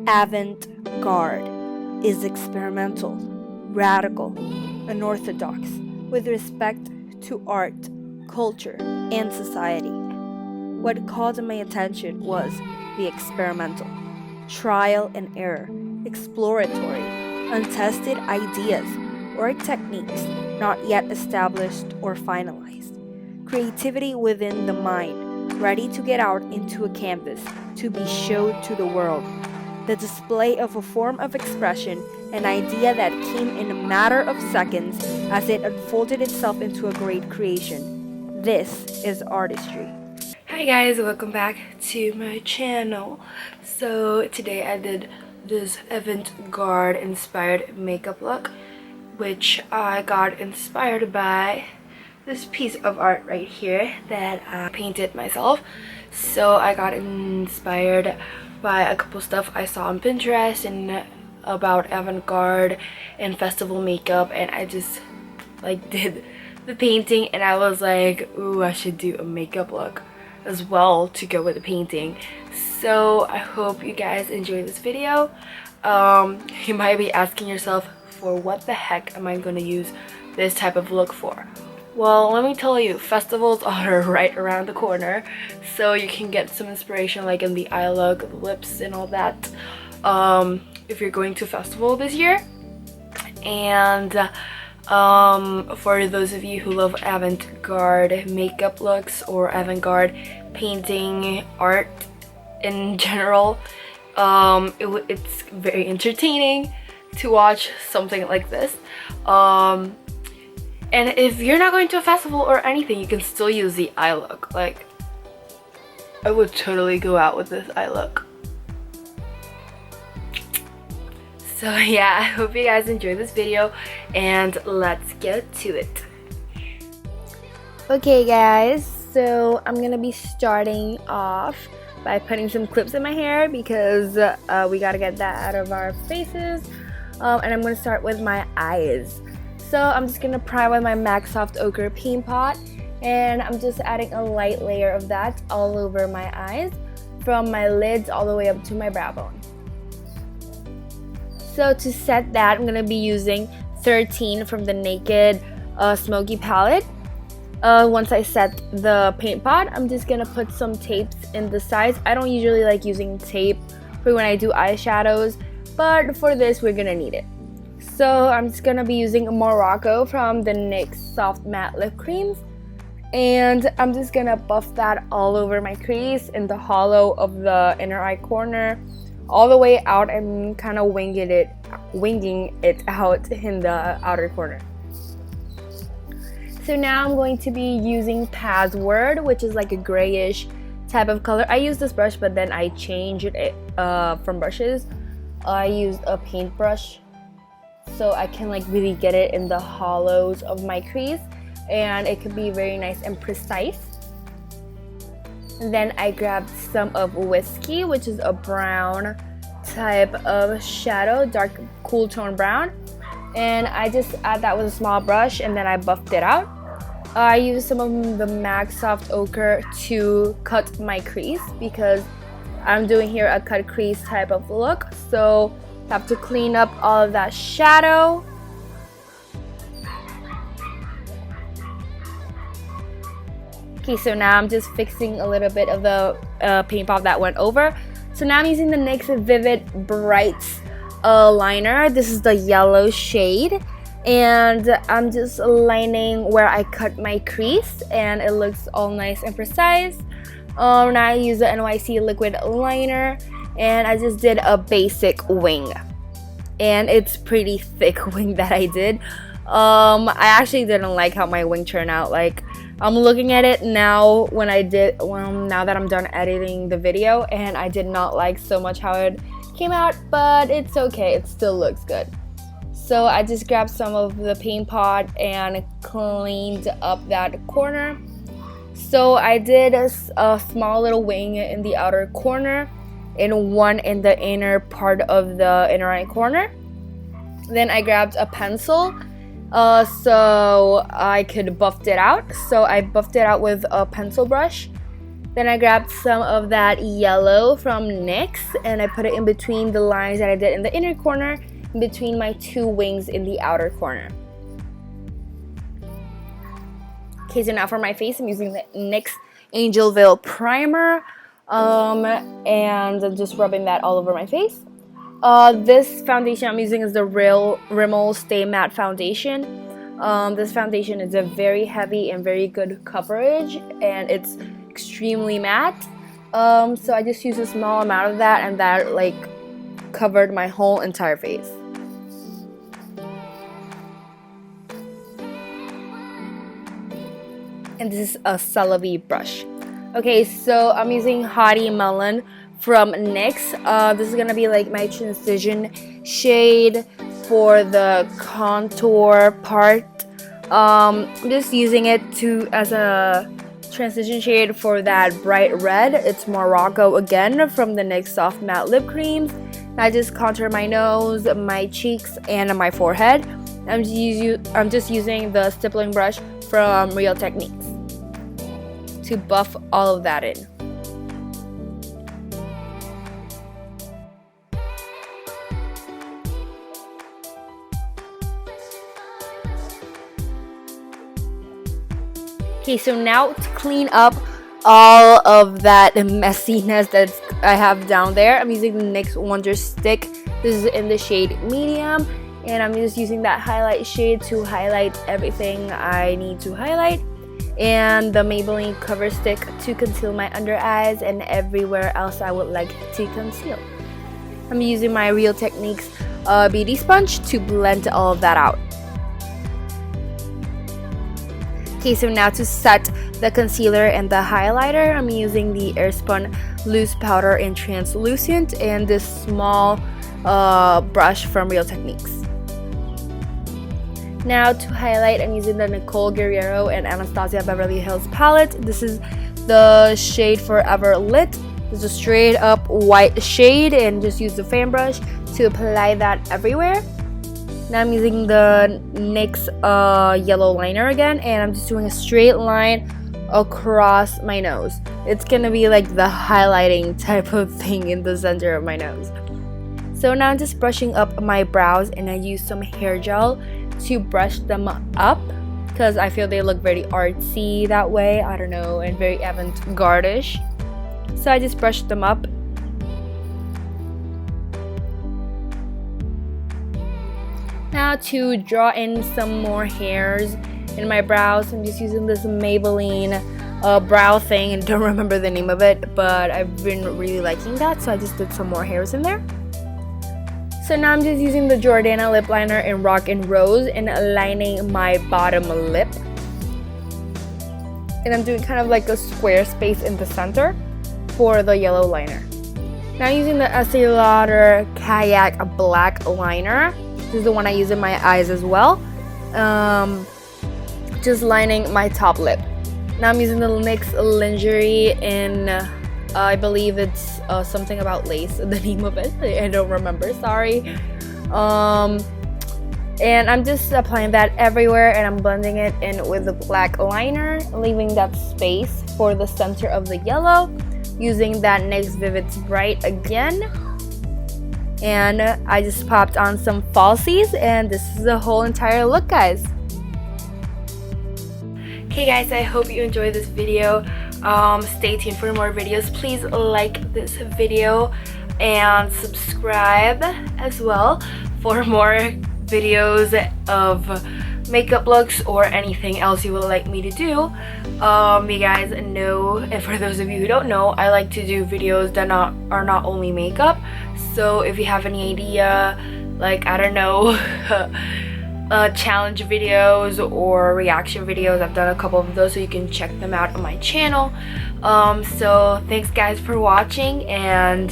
Avant Garde is experimental, radical, unorthodox with respect to art, culture, and society. What caught my attention was the experimental, trial and error, exploratory, untested ideas or techniques not yet established or finalized. Creativity within the mind, ready to get out into a canvas to be showed to the world. The display of a form of expression, an idea that came in a matter of seconds as it unfolded itself into a great creation. This is artistry. Hi guys, welcome back to my channel. So today I did this Avant Garde inspired makeup look, which I got inspired by this piece of art right here that I painted myself. So I got inspired by a couple stuff I saw on Pinterest and about avant-garde and festival makeup, and I just did the painting, and I was like, ooh, I should do a makeup look as well to go with the painting. So I hope you guys enjoy this video. You might be asking yourself, for what the heck am I gonna use this type of look for? Well, let me tell you, festivals are right around the corner, so you can get some inspiration like in the eye look, the lips, and all that if you're going to a festival this year. And for those of you who love avant-garde makeup looks or avant-garde painting art in general, it's very entertaining to watch something like this. And if you're not going to a festival or anything, you can still use the eye look. Like, I would totally go out with this eye look. So yeah, I hope you guys enjoy this video, and let's get to it. Okay guys, so I'm gonna be starting off by putting some clips in my hair because we gotta get that out of our faces. And I'm gonna start with my eyes. So I'm just gonna prime with my MAC Soft Ochre Paint Pot, and I'm just adding a light layer of that all over my eyes, from my lids all the way up to my brow bone. So to set that, I'm gonna be using 13 from the Naked Smoky palette. Once I set the paint pot, I'm just gonna put some tapes in the sides. I don't usually like using tape for when I do eyeshadows, but for this we're gonna need it. So I'm just gonna be using Morocco from the NYX Soft Matte Lip Creams, and I'm just gonna buff that all over my crease, in the hollow of the inner eye corner, all the way out, and kind of winging it out in the outer corner. So now I'm going to be using Password, which is like a grayish type of color. I use this brush, but then I changed it from brushes. I used a paintbrush, so I can really get it in the hollows of my crease, and it could be very nice and precise. And then I grabbed some of Whiskey, which is a brown type of shadow, dark cool tone brown, and I just add that with a small brush, and then I buffed it out. I used some of the MAC Soft Ochre to cut my crease because I'm doing here a cut crease type of look, so I have to clean up all of that shadow. Okay, so now I'm just fixing a little bit of the paint pot that went over. So now I'm using the NYX Vivid Bright liner. This is the yellow shade, and I'm just lining where I cut my crease, and it looks all nice and precise. Now I use the NYC liquid liner, and I just did a basic wing, and it's pretty thick wing that I did. I actually didn't like how my wing turned out. Like, I'm looking at it now now that I'm done editing the video, and I did not like so much how it came out, but it's okay, it still looks good. So I just grabbed some of the paint pot and cleaned up that corner. So I did a small little wing in the outer corner and one in the inner part of the inner eye corner. Then I grabbed a pencil so I could buff it out. So I buffed it out with a pencil brush, Then I grabbed some of that yellow from NYX and I put it in between the lines that I did in the inner corner, in between my 2 wings in the outer corner. Okay, so now for my face, I'm using the NYX Angel Veil Primer, and I'm just rubbing that all over my face. This foundation I'm using is the Rimmel Stay Matte Foundation. This foundation is a very heavy and very good coverage, and it's extremely matte. So I just used a small amount of that, and that like covered my whole entire face. And this is a CeraVe brush. Okay, so I'm using Hottie Melon from NYX. This is gonna be like my transition shade for the contour part. I'm just using it as a transition shade for that bright red. It's Morocco again from the NYX Soft Matte Lip Creams. I just contour my nose, my cheeks, and my forehead. I'm just using the stippling brush from Real Techniques to buff all of that in. Okay, so now to clean up all of that messiness that I have down there, I'm using the NYX Wonder Stick. This is in the shade medium, and I'm just using that highlight shade to highlight everything I need to highlight, and the Maybelline Cover Stick to conceal my under eyes and everywhere else I would like to conceal. I'm using my Real Techniques beauty sponge to blend all of that out. Okay, so now to set the concealer and the highlighter, I'm using the Airspun Loose Powder in Translucent and this small brush from Real Techniques. Now to highlight, I'm using the Nicole Guerriero and Anastasia Beverly Hills palette. This is the shade Forever Lit. It's a straight up white shade, and just use the fan brush to apply that everywhere. Now I'm using the NYX yellow liner again, and I'm just doing a straight line across my nose. It's gonna be like the highlighting type of thing in the center of my nose. So now I'm just brushing up my brows, and I use some hair gel to brush them up because I feel they look very artsy that way, I don't know, and very Avant Garde-ish. So I just brushed them up. Now to draw in some more hairs in my brows, I'm just using this Maybelline brow thing, and don't remember the name of it, but I've been really liking that, so I just did some more hairs in there. So now I'm just using the Jordana lip liner in Rock and Rose and lining my bottom lip. And I'm doing kind of like a square space in the center for the yellow liner. Now I'm using the Estee Lauder Kayak Black Liner. This is the one I use in my eyes as well. Just lining my top lip. Now I'm using the NYX Lingerie in, I believe it's something about lace, the name of it. I don't remember, sorry. And I'm just applying that everywhere, and I'm blending it in with the black liner, leaving that space for the center of the yellow, using that NYX Vivid Bright again. And I just popped on some falsies, and this is the whole entire look, guys. Okay guys, I hope you enjoyed this video. Stay tuned for more videos. Please like this video and subscribe as well for more videos of makeup looks or anything else you would like me to do. You guys know, and for those of you who don't know, I like to do videos that are not only makeup. So if you have any idea, like, I don't know, challenge videos or reaction videos, I've done a couple of those, so you can check them out on my channel. So thanks guys for watching, and